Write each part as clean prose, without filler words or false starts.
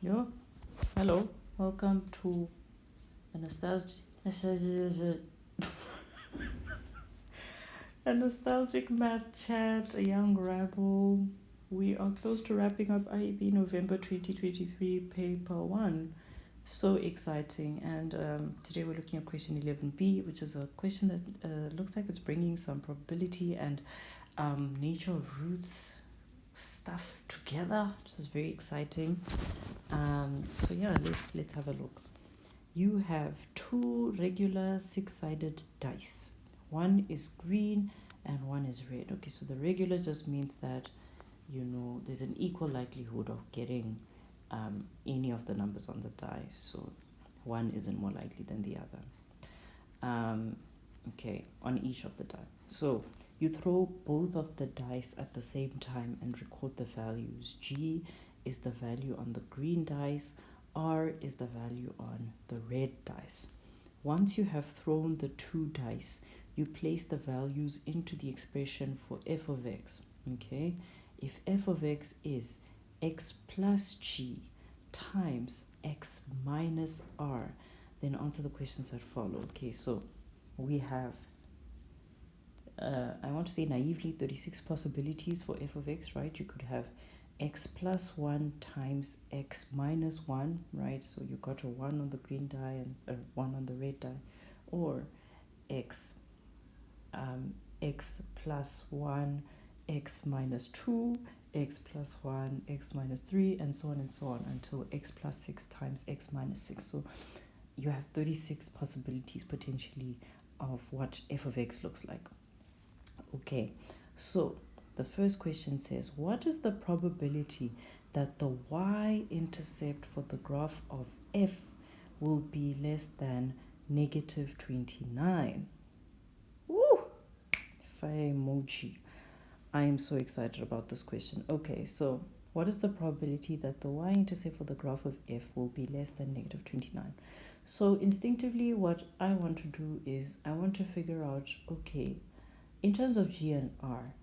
Yo, hello, welcome to a nostalgic math chat, a young rabble. We are close to wrapping up IEB November 2023 paper 1. So exciting. And today we're looking at question 11b, which is a question that looks like it's bringing some probability and nature of roots stuff together, which is very exciting. So yeah, let's have a look. You have two regular six-sided dice. One is green and one is red. Okay, so the regular just means that there's an equal likelihood of getting any of the numbers on the dice. So one isn't more likely than the other. Okay, on each of the dice. So you throw both of the dice at the same time and record the values. G is the value on the green dice. R is the value on the red dice. Once you have thrown the two dice, you place the values into the expression for f of x. Okay, if f of x is x plus g times x minus r, then answer the questions that follow. Okay, so we have I want to say naively 36 possibilities for f of x, right? You could have x plus 1 times x minus 1, right? So you got a 1 on the green die and a 1 on the red die. Or x plus 1, x minus 2, x plus 1, x minus 3, and so on until x plus 6 times x minus 6. So you have 36 possibilities potentially of what f of x looks like. Okay, so the first question says, what is the probability that the y-intercept for the graph of f will be less than negative 29? Woo! Fire emoji. I am so excited about this question. Okay, so what is the probability that the y-intercept for the graph of f will be less than negative 29? So instinctively, what I want to do is I want to figure out, okay, in terms of g and r,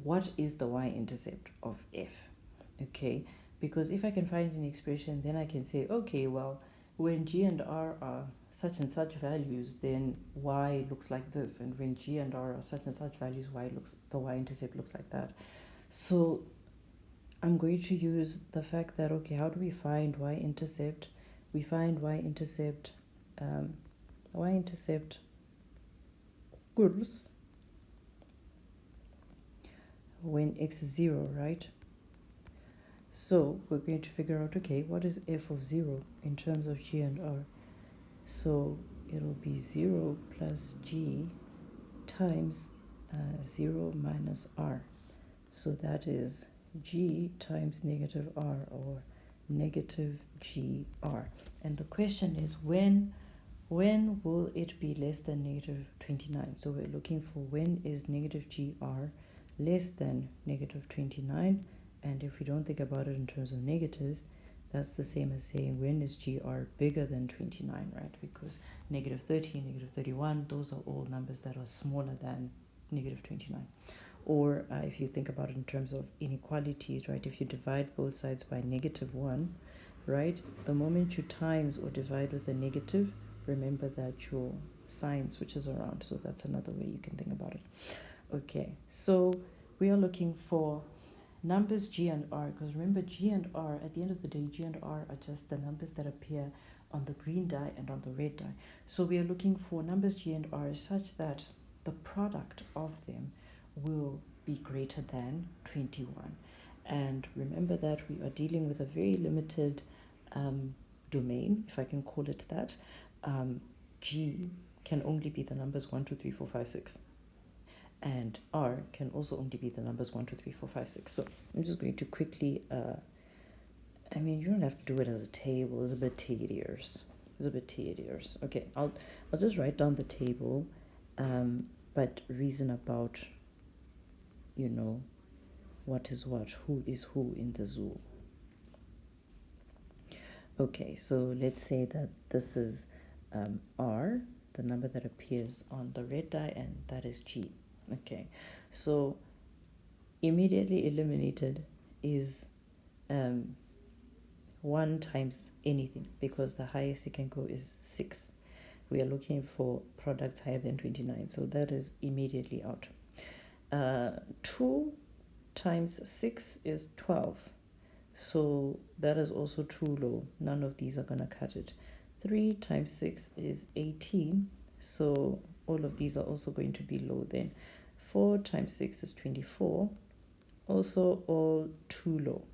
what is the y-intercept of f? Okay, because if I can find an expression, then I can say, okay, well, when g and r are such and such values, then y looks like this, and when g and r are such and such values, the y-intercept looks like that. So I'm going to use the fact that, okay, how do we find y-intercept? We find y-intercept equals when x is 0, right? So we're going to figure out, okay, what is f of 0 in terms of g and r? So it'll be 0 plus g times 0 minus r. So that is g times negative r, or negative gr. And the question is, when will it be less than negative 29? So we're looking for when is negative gr less than negative 29. And if we don't think about it in terms of negatives, that's the same as saying when is gr bigger than 29, right? Because negative 30, negative 31, those are all numbers that are smaller than negative 29. Or if you think about it in terms of inequalities, right? If you divide both sides by negative 1, right? The moment you times or divide with a negative, remember that your sign switches around. So that's another way you can think about it. Okay, so we are looking for numbers g and r, because remember, g and r, at the end of the day, g and r are just the numbers that appear on the green die and on the red die. So we are looking for numbers g and r such that the product of them will be greater than 21. And remember that we are dealing with a very limited domain, if I can call it that. G can only be the numbers 1, 2, 3, 4, 5, 6. And r can also only be the numbers 1, 2, 3, 4, 5, 6. So I'm just going to quickly, you don't have to do it as a table. It's a bit tedious. Okay, I'll just write down the table, but reason about, what is what, who is who in the zoo. Okay, so let's say that this is r, the number that appears on the red die, and that is g. Okay, so immediately eliminated is 1 times anything, because the highest you can go is 6. We are looking for products higher than 29, so that is immediately out. 2 times 6 is 12, so that is also too low. None of these are going to cut it. 3 times 6 is 18, so all of these are also going to be low then. 4 times 6 is 24, also all too low.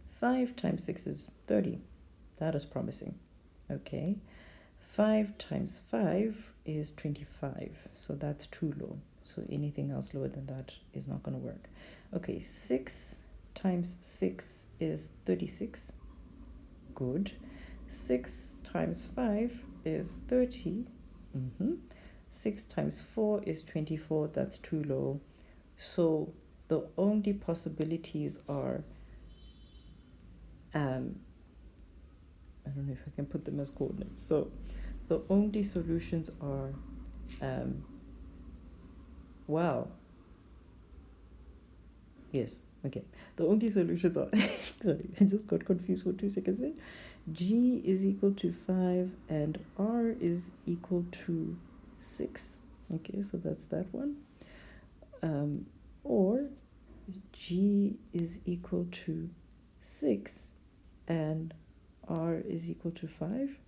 5 times 6 is 30, that is promising. Okay, 5 times 5 is 25, so that's too low. So anything else lower than that is not going to work. Okay, 6 times 6 is 36. Good. 6 times 5 is 30. 6 times 4 is 24. That's too low. So the only possibilities are, I don't know if I can put them as coordinates. So the only solutions are, okay. The only solutions are, sorry, I just got confused for 2 seconds there. G is equal to 5 and R is equal to 6. Okay, so that's that one. Or G is equal to 6 and R is equal to 5.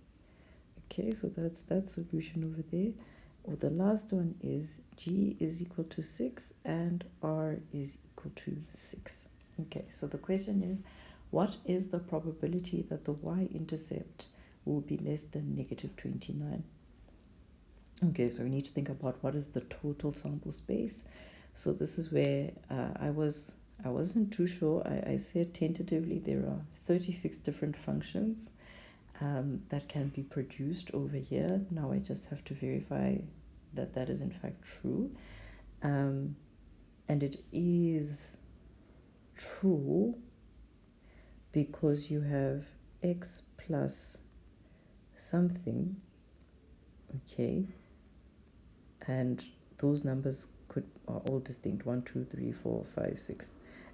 Okay, so that's that solution over there. Or the last one is G is equal to 6 and R is equal to 6. Okay, so the question is, what is the probability that the y-intercept will be less than negative 29? Okay, so we need to think about what is the total sample space. So this is where I wasn't too sure. I said tentatively there are 36 different functions that can be produced over here. Now I just have to verify that that is in fact true. And it is true because you have x plus something, okay, and those numbers are all distinct, 1, 2, 3, 4, 5, 6,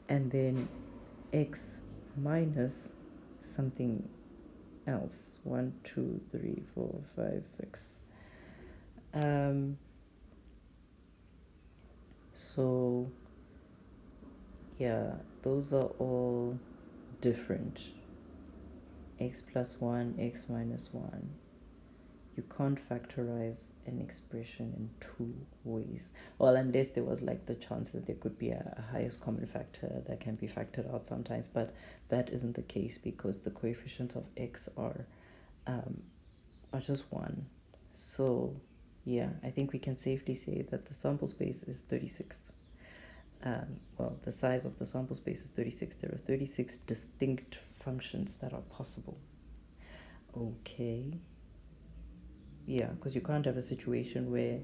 and then x minus something else, 1, 2, 3, 4, 5, 6. So yeah, those are all different. X plus 1, x minus 1. You can't factorize an expression in 2 ways. Well, unless there was like the chance that there could be a highest common factor that can be factored out sometimes, but that isn't the case because the coefficients of x are just 1. So yeah, I think we can safely say that the sample space is 36. Well, the size of the sample space is 36. There are 36 distinct functions that are possible. Okay. Yeah, because you can't have a situation where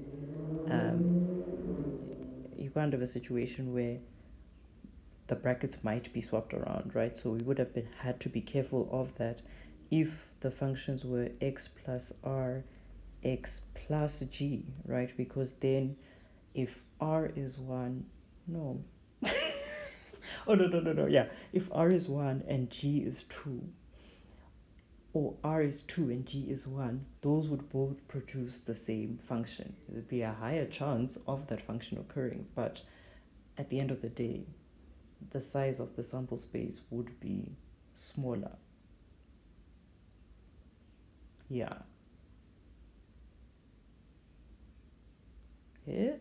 the brackets might be swapped around, right? So we would have had to be careful of that if the functions were x plus r, x plus g, right? Because then if r is 1, no. Oh, no, yeah. If r is 1 and g is 2, or r is 2 and g is 1, those would both produce the same function. There would be a higher chance of that function occurring, but at the end of the day, the size of the sample space would be smaller. Yeah. Yeah.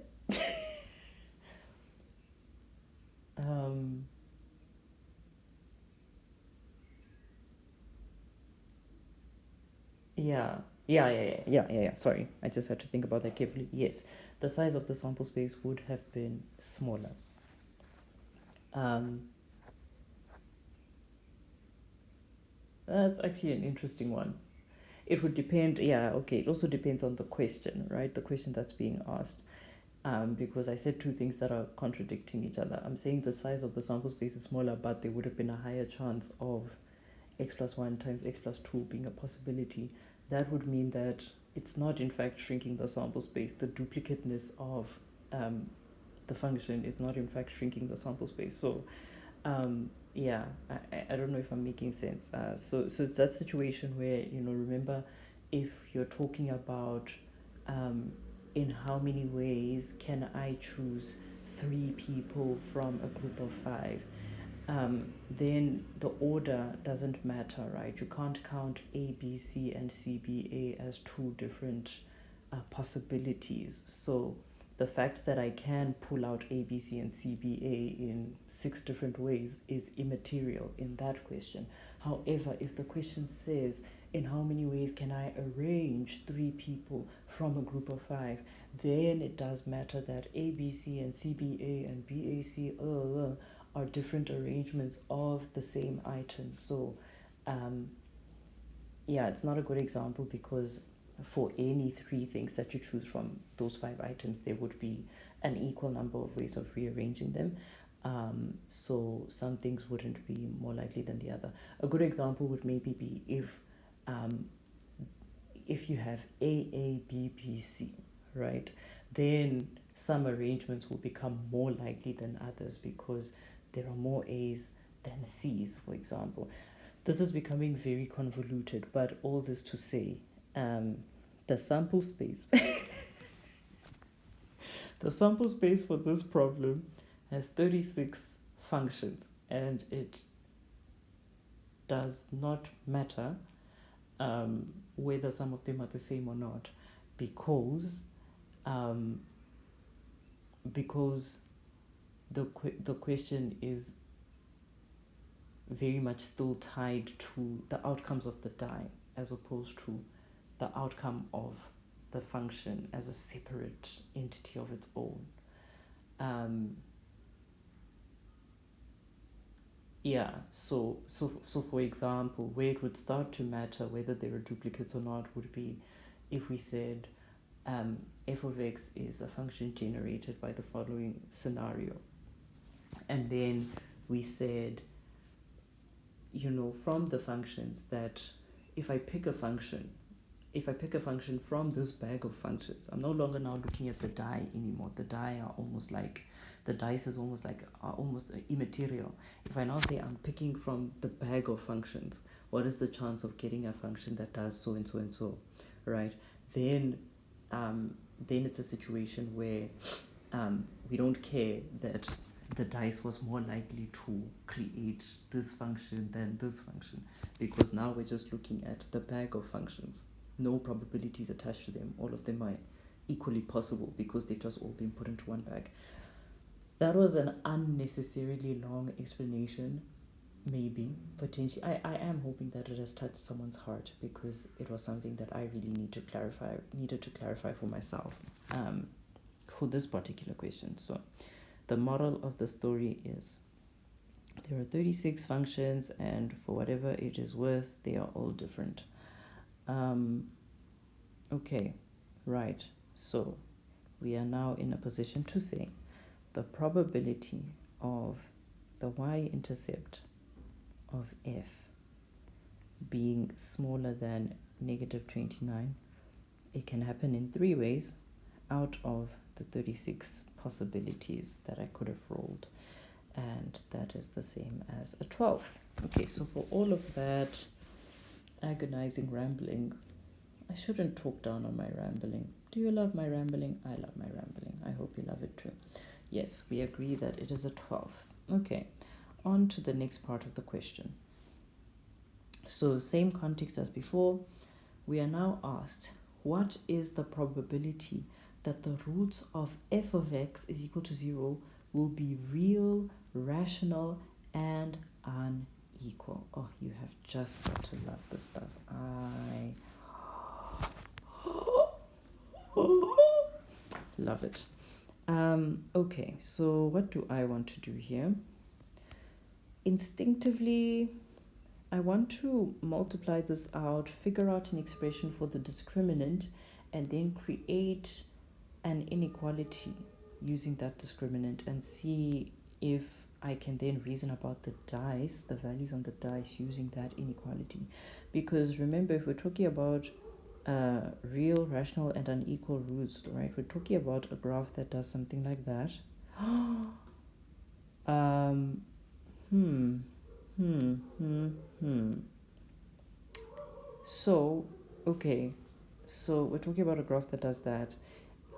Yeah. Sorry, I just had to think about that carefully. Yes, the size of the sample space would have been smaller. That's actually an interesting one. It would depend. Yeah, okay. It also depends on the question, right? The question that's being asked. Because I said two things that are contradicting each other. I'm saying the size of the sample space is smaller, but there would have been a higher chance of x plus 1 times x plus 2 being a possibility. That would mean that it's not in fact shrinking the sample space. The duplicateness of the function is not in fact shrinking the sample space. So yeah, I don't know if I'm making sense. So it's that situation where, remember, if you're talking about um, in how many ways can I choose three people from a group of five, then the order doesn't matter, right? You can't count A, B, C, and C, B, A as two different possibilities. So the fact that I can pull out A, B, C, and C, B, A in six different ways is immaterial in that question. However, if the question says, in how many ways can I arrange three people from a group of five, then it does matter that A, B, C, and C, B, A, and B, A, C, are different arrangements of the same item. So, yeah, it's not a good example because for any three things that you choose from those five items, there would be an equal number of ways of rearranging them. So some things wouldn't be more likely than the other. A good example would maybe be if you have A, B, B, C, right? Then some arrangements will become more likely than others because there are more A's than C's, for example. This is becoming very convoluted, but all this to say, the sample space, the sample space for this problem has 36 functions, and it does not matter whether some of them are the same or not, because because the question is very much still tied to the outcomes of the die as opposed to the outcome of the function as a separate entity of its own. Yeah, so for example, where it would start to matter whether there are duplicates or not would be if we said f of x is a function generated by the following scenario. And then we said, from the functions that if I pick a function from this bag of functions, I'm no longer now looking at the die anymore. The dice is almost immaterial. If I now say I'm picking from the bag of functions, what is the chance of getting a function that does so and so and so, right? Then it's a situation where we don't care that the dice was more likely to create this function than this function, because now we're just looking at the bag of functions. No probabilities attached to them. All of them are equally possible because they've just all been put into one bag. That was an unnecessarily long explanation, maybe, potentially. I am hoping that it has touched someone's heart because it was something that I really needed to clarify for myself for this particular question. So the moral of the story is there are 36 functions, and for whatever it is worth, they are all different. Okay, right. So we are now in a position to say the probability of the y-intercept of f being smaller than negative 29, it can happen in three ways out of the 36 possibilities that I could have rolled, and that is the same as a 12th. Okay, so for all of that agonizing rambling, I shouldn't talk down on my rambling. Do you love my rambling? I love my rambling. I hope you love it too. Yes, we agree that it is a 12th. Okay, on to the next part of the question. So same context as before. We are now asked, what is the probability that the roots of f of x is equal to 0 will be real, rational, and unequal? Oh, you have just got to love this stuff. I love it. Okay, so what do I want to do here? Instinctively, I want to multiply this out, figure out an expression for the discriminant, and then create an inequality using that discriminant and see if I can then reason about the dice, the values on the dice using that inequality. Because remember, if we're talking about real, rational, and unequal roots, right? We're talking about a graph that does something like that. So, okay, so we're talking about a graph that does that.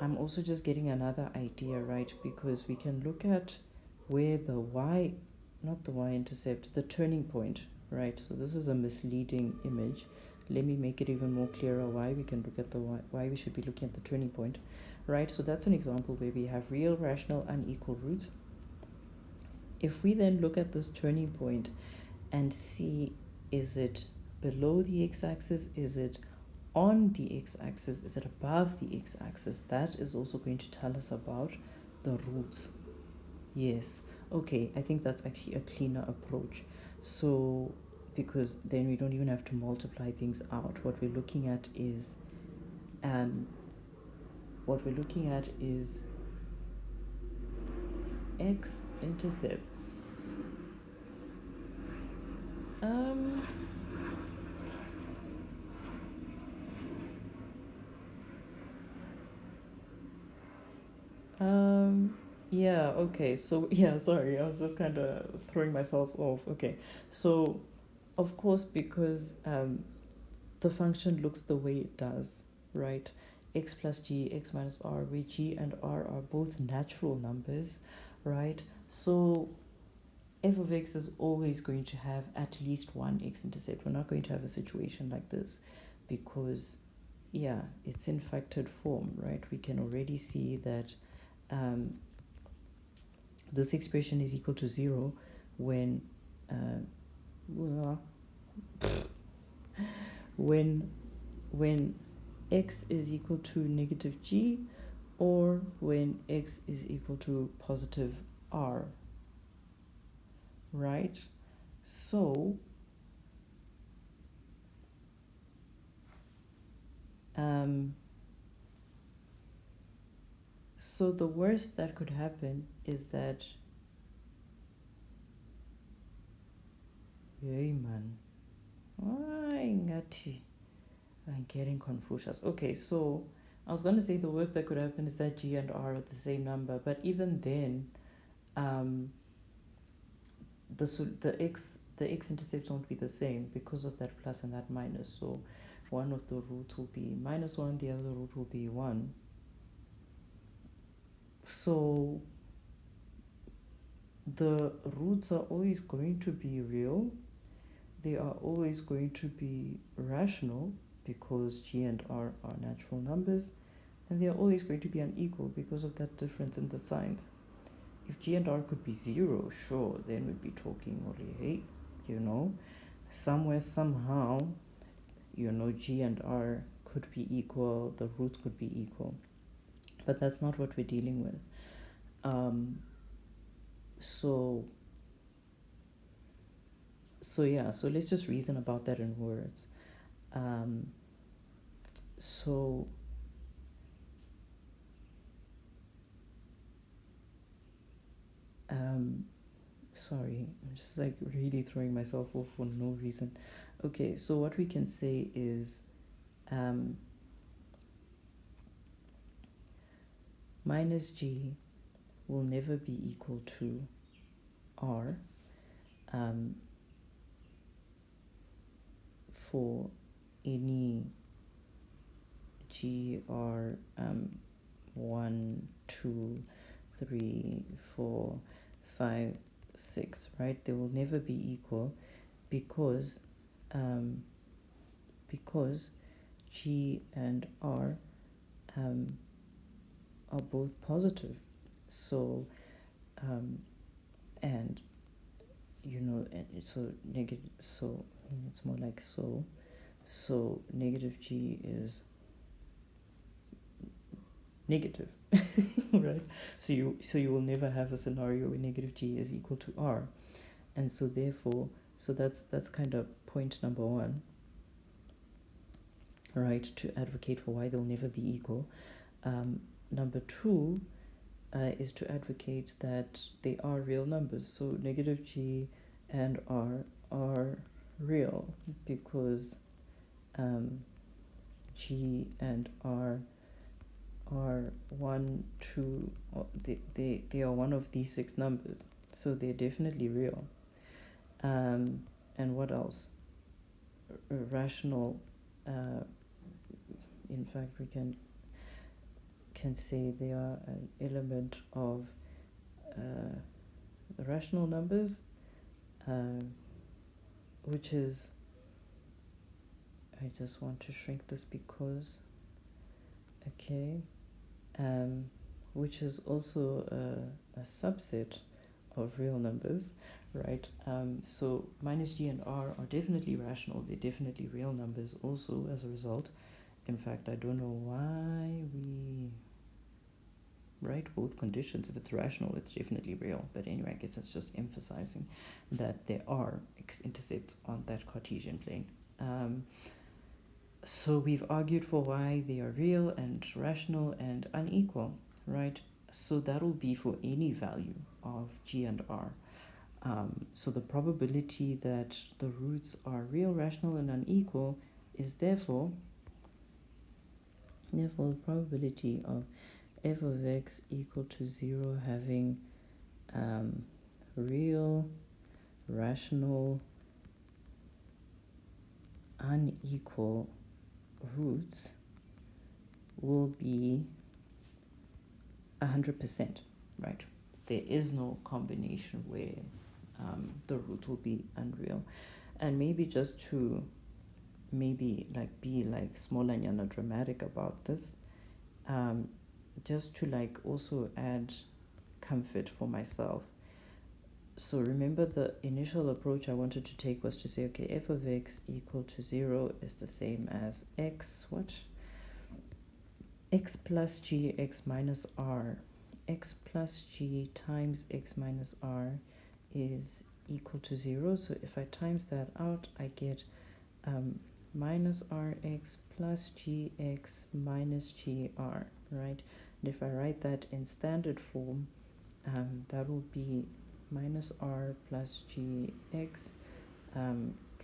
I'm also just getting another idea, right? Because we can look at where the y, not the y-intercept, the turning point, right? So this is a misleading image. Let me make it even more clearer why we can look at the why we should be looking at the turning point, right? So that's an example where we have real, rational, unequal roots. If we then look at this turning point and see, is it below the x-axis? Is it on the x-axis? Is it above the x-axis? That is also going to tell us about the roots. Yes. Okay, I think that's actually a cleaner approach. So, because then we don't even have to multiply things out. What we're looking at is x-intercepts. Yeah, okay. So, yeah, sorry. I was just kind of throwing myself off. Okay. So, of course, because the function looks the way it does, right? X plus g, x minus r, where g and r are both natural numbers, right? So f of x is always going to have at least one x-intercept. We're not going to have a situation like this because, yeah, it's in factored form, right? We can already see that this expression is equal to 0 when when x is equal to negative g, or when x is equal to positive r, right? So so the worst that could happen is that, hey man, I'm getting Confucius. Okay, so I was gonna say the worst that could happen is that g and r are the same number, but even then, the x-intercepts won't be the same because of that plus and that minus. So one of the roots will be -1, the other root will be 1. So the roots are always going to be real. They are always going to be rational because g and r are natural numbers, and they are always going to be unequal because of that difference in the signs. If g and r could be 0, sure, then we'd be talking only, hey, somewhere, somehow, g and r could be equal, the roots could be equal. But that's not what we're dealing with. So let's just reason about that in words. Sorry, I'm just like really throwing myself off for no reason. Okay, so what we can say is minus g will never be equal to r for any g r 1, 2, 3, 4, 5, 6, right? They will never be equal because g and r are both positive. So and so negative, so it's more like so negative g is negative. Right? So you will never have a scenario where negative g is equal to r, and so therefore, so that's kind of point number 1, right, to advocate for why they'll never be equal. Number 2 is to advocate that they are real numbers. So negative g and r are real because g and r are 1, 2, they are one of these 6 numbers, so they're definitely real. And what else? Rational. In fact, we can say they are an element of the rational numbers, which is, I just want to shrink this because, okay, which is also a subset of real numbers, right? So minus g and r are definitely rational. They're definitely real numbers also as a result. In fact, I don't know why we write both conditions. If it's rational, it's definitely real. But anyway, I guess it's just emphasizing that there are x-intercepts on that Cartesian plane. So we've argued for why they are real and rational and unequal, right? So that'll be for any value of g and r. So the probability that the roots are real, rational, and unequal is therefore the probability of f of x equal to 0 having real, rational, unequal roots will be 100%, right? There is no combination where the root will be unreal. And maybe just to be like smolanyana dramatic about this, just to also add comfort for myself. So remember, the initial approach I wanted to take was to say, okay, f of x equal to 0 is the same as x plus g x minus r. X plus g times x minus r is equal to 0. So if I times that out, I get minus rx plus gx minus gr, right? And if I write that in standard form, that will be minus r plus gx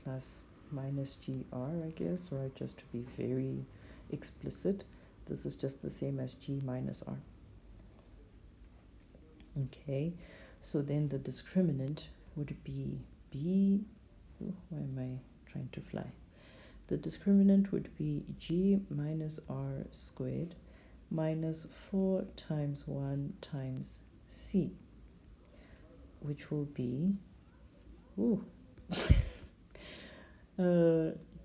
plus minus gr, I guess, right? Just to be very explicit, this is just the same as g minus r. Okay, so then the discriminant would be why am I trying to fly? The discriminant would be g minus r squared minus 4 times 1 times c, which will be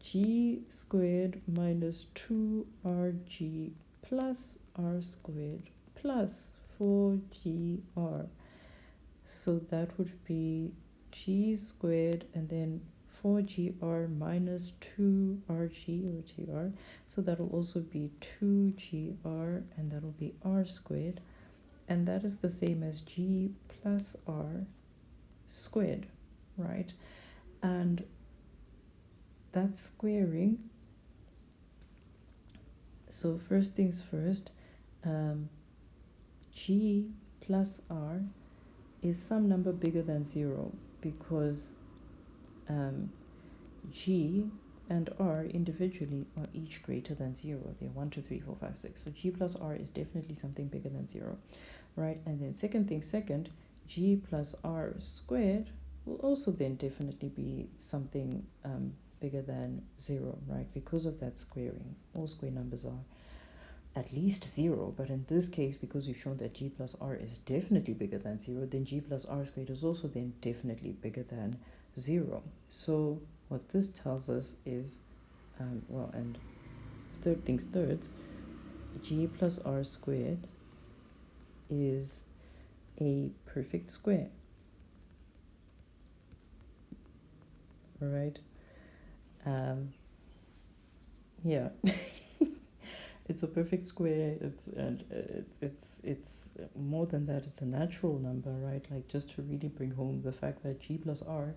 g squared minus 2rg plus r squared plus 4gr. So that would be g squared and then 4gr minus 2rg or gr. So that will also be 2gr, and that will be r squared. And that is the same as g plus r squared, right? And that's squaring. So first things first, g plus r is some number bigger than 0, because g and r individually are each greater than 0. They're 1, 2, 3, 4, 5, 6. So g plus r is definitely something bigger than 0, right? And then second, g plus r squared will also then definitely be something bigger than 0, right? Because of that squaring. All square numbers are at least 0, but in this case, because we've shown that g plus r is definitely bigger than 0, then g plus r squared is also then definitely bigger than 0. So what this tells us is, and third things third, g plus r squared is a perfect square, right? Yeah. It's a perfect square. It's more than that. It's a natural number, right? Like, just to really bring home the fact that g plus r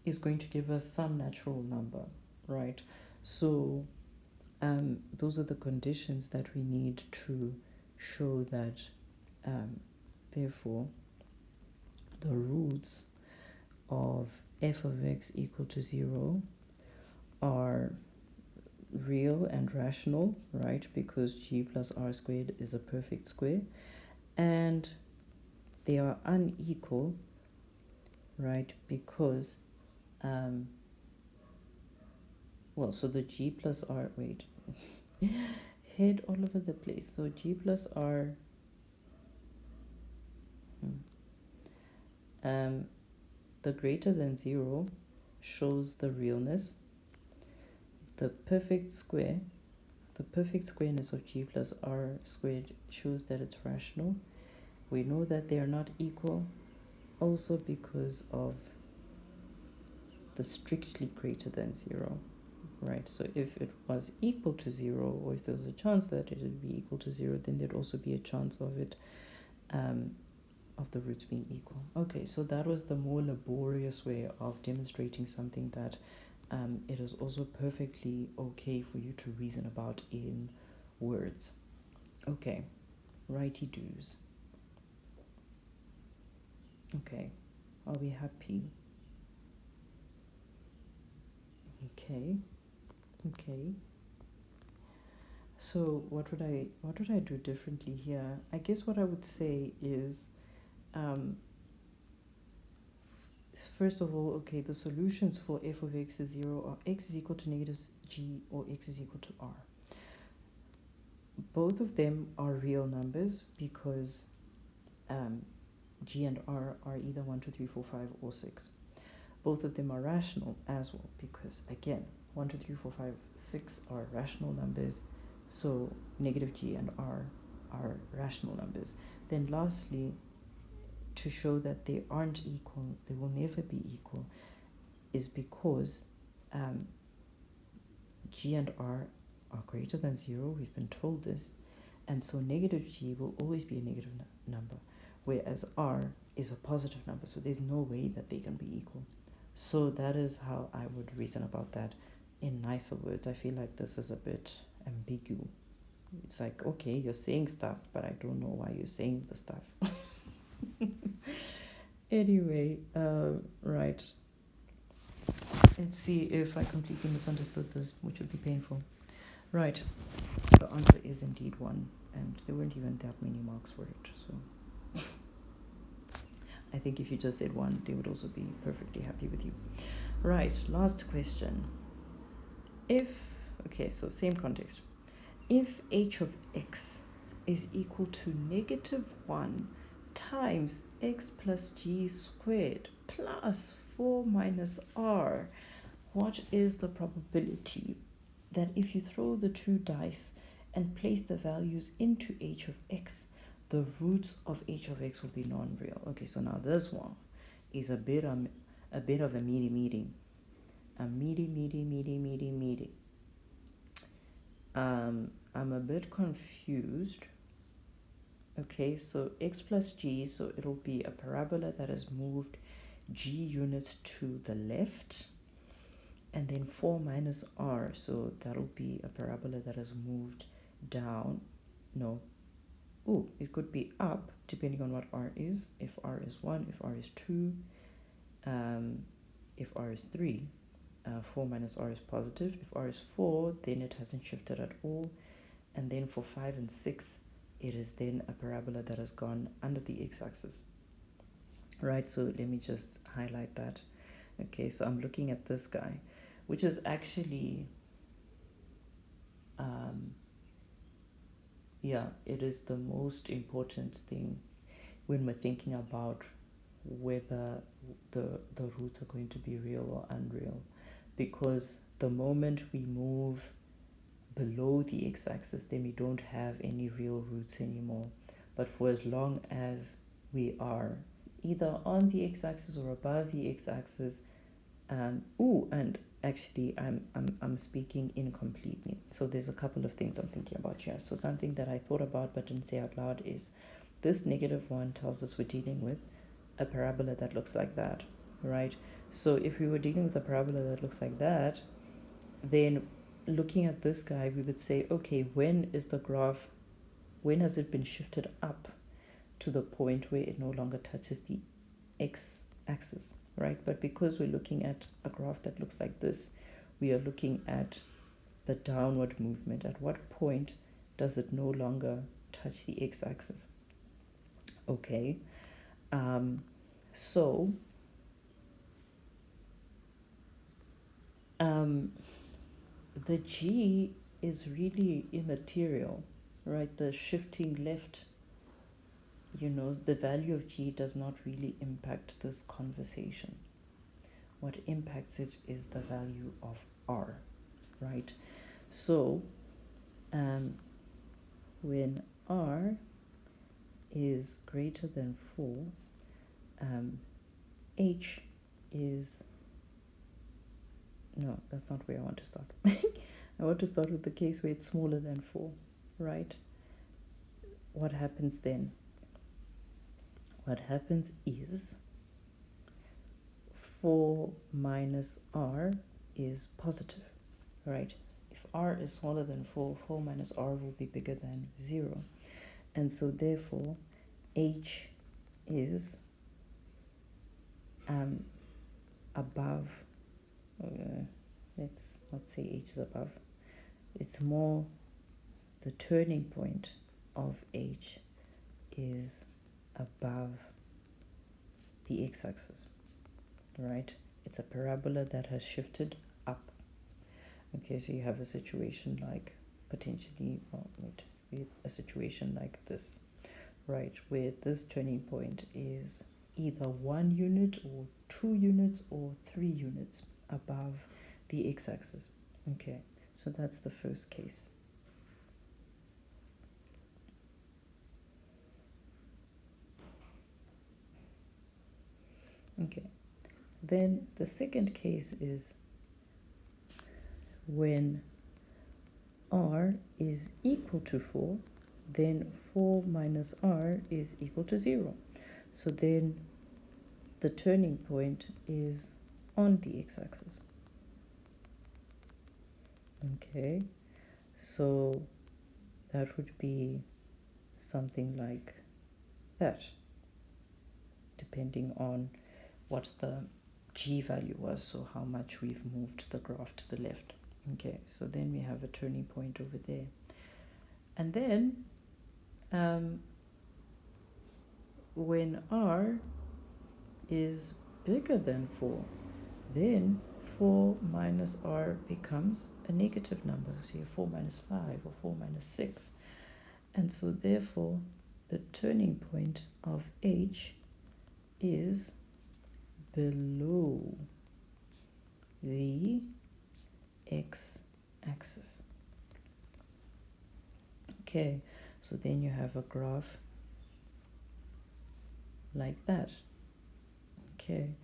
is going to give us some natural number, right? So those are the conditions that we need to show that therefore the roots of f of x equal to 0 are real and rational, right? Because g plus r squared is a perfect square, and they are unequal, right? Because, well, so the G plus R, wait, head all over the place. So G plus R, the greater than 0 shows the realness. The perfect squareness of G plus R squared shows that it's rational. We know that they are not equal also because of the strictly greater than 0, right? So if it was equal to 0, or if there was a chance that it would be equal to 0, then there'd also be a chance of it, of the roots being equal. Okay, so that was the more laborious way of demonstrating something that it is also perfectly okay for you to reason about in words. Okay, righty-doos. Okay, are we happy? Okay. So what would I do differently here? I guess what I would say is, first of all, okay, the solutions for f of x is 0 are x is equal to negative g or x is equal to r. Both of them are real numbers because g and r are either 1, 2, 3, 4, 5, or 6. Both of them are rational as well because, again, 1, 2, 3, 4, 5, 6 are rational numbers, so negative g and r are rational numbers. Then lastly, to show that they aren't equal, they will never be equal, is because g and r are greater than 0, we've been told this, and so negative g will always be a negative number, whereas r is a positive number, so there's no way that they can be equal. So that is how I would reason about that in nicer words. I feel like this is a bit ambiguous. It's like, okay, you're saying stuff, but I don't know why you're saying the stuff. Anyway, right. Let's see if I completely misunderstood this, which would be painful. Right, the answer is indeed 1, and there weren't even that many marks for it, so I think if you just said 1, they would also be perfectly happy with you. Right, last question. Okay, so same context. If h of x is equal to negative 1 times x plus g squared plus 4 minus r, what is the probability that if you throw the two dice and place the values into h of x, the roots of h of x will be non-real? Okay, so now this one is a bit of a meaty. I'm a bit confused. Okay, so x plus g, so it'll be a parabola that has moved g units to the left, and then 4 minus r, so that'll be a parabola that has moved down. It could be up depending on what r is. If r is 1, if r is 2, if r is 3, 4 minus r is positive. If r is 4, then it hasn't shifted at all. And then for 5 and 6, it is then a parabola that has gone under the x-axis. Right, so let me just highlight that. Okay, so I'm looking at this guy, which is actually, it is the most important thing when we're thinking about whether the roots are going to be real or unreal, because the moment we move below the x-axis, then we don't have any real roots anymore. But for as long as we are either on the x-axis or above the x-axis, and actually I'm speaking incompletely, so there's a couple of things I'm thinking about here. So something that I thought about but didn't say out loud is this negative 1 tells us we're dealing with a parabola that looks like that, right? So if we were dealing with a parabola that looks like that, then looking at this guy, we would say, okay, when has it been shifted up to the point where it no longer touches the x-axis, right? But because we're looking at a graph that looks like this, we are looking at the downward movement. At what point does it no longer touch the x-axis? Okay, so The G is really immaterial, right? The shifting left, the value of G does not really impact this conversation. What impacts it is the value of R, right? So when R is greater than 4, H is, no, that's not where I want to start. I want to start with the case where it's smaller than 4, right? What happens then? What happens is 4 minus R is positive, right? If R is smaller than 4, 4 minus R will be bigger than 0. And so therefore, H is above, let's not say H is above, it's more the turning point of H is above the x-axis, right? It's a parabola that has shifted up. Okay, so you have a situation like a situation like this, right, where this turning point is either 1 unit or 2 units or 3 units above the x-axis. Okay, so that's the first case. Okay, then the second case is when R is equal to 4, then 4 minus R is equal to 0. So then the turning point is on the x-axis. Okay, so that would be something like that, depending on what the G value was, so how much we've moved the graph to the left. Okay, so then we have a turning point over there. And then when R is bigger than 4, then 4 minus R becomes a negative number. So you have 4 minus 5 or 4 minus 6. And so therefore, the turning point of H is below the x-axis. Okay, so then you have a graph like that. Okay,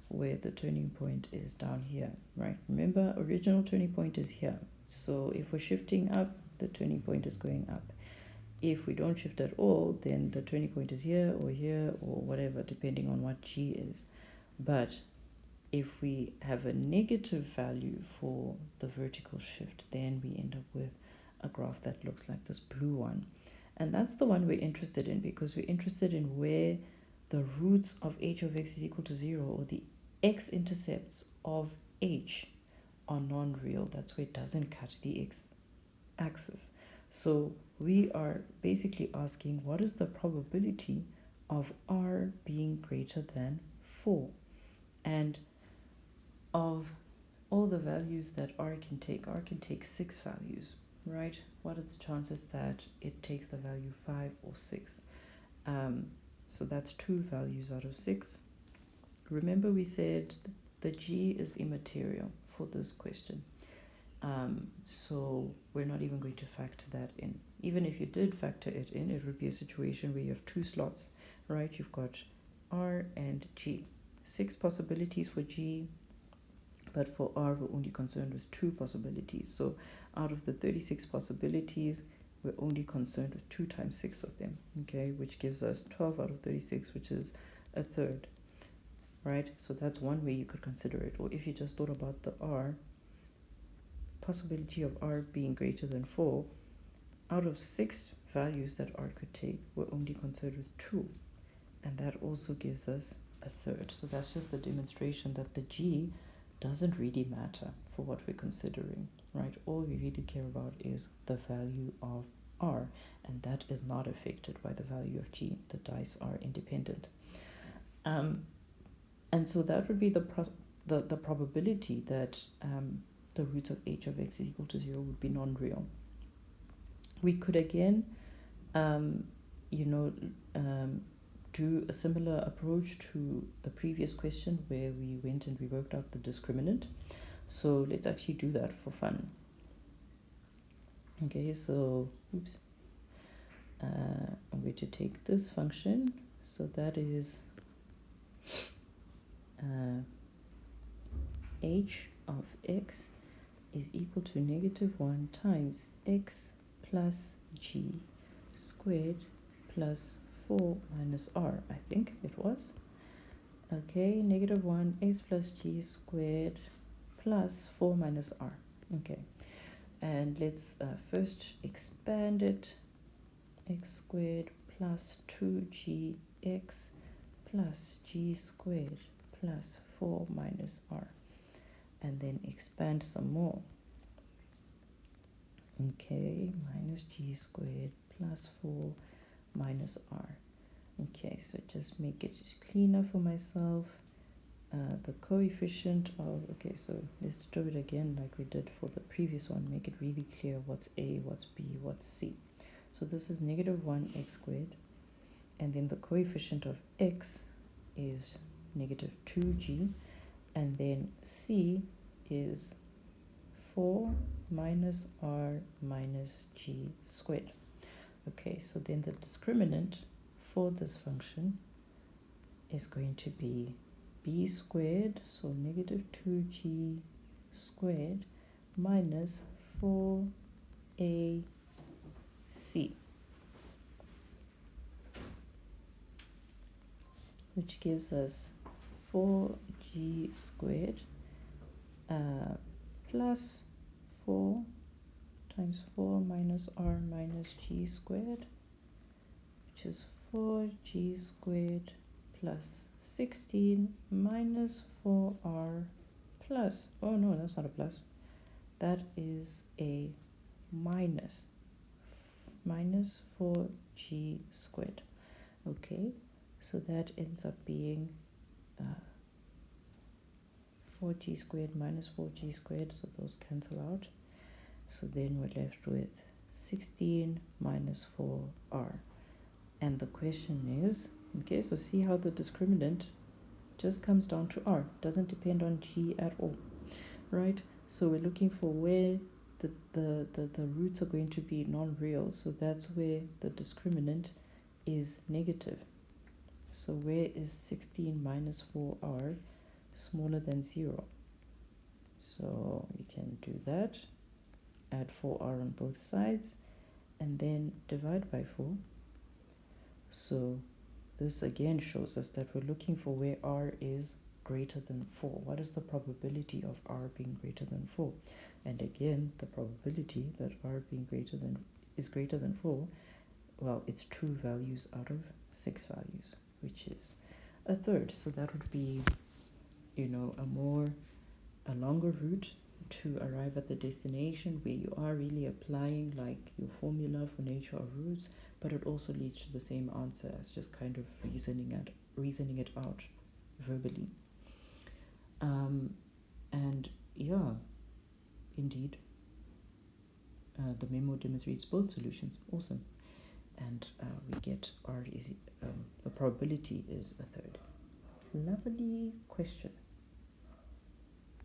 where the turning point is down here, right? Remember, original turning point is here. So if we're shifting up, the turning point is going up. If we don't shift at all, then the turning point is here or whatever, depending on what G is. But if we have a negative value for the vertical shift, then we end up with a graph that looks like this blue one. And that's the one we're interested in, because we're interested in where the roots of h of x is equal to 0, or the x-intercepts of h are non-real. That's where it doesn't catch the x-axis. So we are basically asking, what is the probability of r being greater than 4? And of all the values that r can take 6 values, right? What are the chances that it takes the value 5 or 6? So that's 2 values out of 6. Remember, we said the G is immaterial for this question. So we're not even going to factor that in. Even if you did factor it in, it would be a situation where you have 2 slots, right? You've got R and G. 6 possibilities for G, but for R, we're only concerned with 2 possibilities. So out of the 36 possibilities, we're only concerned with 2 times 6 of them, okay, which gives us 12 out of 36, which is a third, right? So that's one way you could consider it. Or if you just thought about the R, possibility of R being greater than 4, out of 6 values that R could take, we're only concerned with 2. And that also gives us a third. So that's just the demonstration that the G doesn't really matter for what we're considering, right? All we really care about is the value of R, and that is not affected by the value of G. The dice are independent. And so that would be the probability that the root of h of x is equal to 0 would be non-real. We could again, do a similar approach to the previous question where we went and we worked out the discriminant. So let's actually do that for fun. Okay, so I'm going to take this function. So that is h of x is equal to -1 times x plus g squared plus 4 minus r, I think it was. Okay, -1 x plus g squared plus 4 minus r. Okay, and let's first expand it. X squared plus 2gx plus g squared plus 4 minus r, and then expand some more. Okay, minus g squared plus 4 minus r. Okay, so just make it cleaner for myself. The coefficient of, okay, so let's do it again like we did for the previous one. Make it really clear what's a, what's b, what's c. So this is -1 x squared, and then the coefficient of x is -2g, and then c is 4 minus r minus g squared. Okay, so then the discriminant for this function is going to be b squared, so -2g squared minus 4ac, which gives us 4g squared plus 4 times 4 minus r minus g squared, which is 4g squared plus 16 minus 4r plus, oh no, that's not a plus, that is a minus 4g squared. Okay, so that ends up being 4g squared minus 4g squared, so those cancel out. So then we're left with 16 minus 4r. And the question is, okay, so see how the discriminant just comes down to r, doesn't depend on g at all, right? So we're looking for where the roots are going to be non-real, so that's where the discriminant is negative. So where is 16 minus 4r smaller than 0? So you can do that, add 4r on both sides, and then divide by 4. So this again shows us that we're looking for where r is greater than 4. What is the probability of r being greater than 4? And again, the probability that r being greater than 4, well, it's 2 values out of 6 values, which is a third. So that would be, a longer route to arrive at the destination, where you are really applying like your formula for nature of roots, but it also leads to the same answer as just kind of reasoning it out verbally. And yeah, indeed, the memo demonstrates both solutions. Awesome. And we get r is the probability is a third. Lovely question.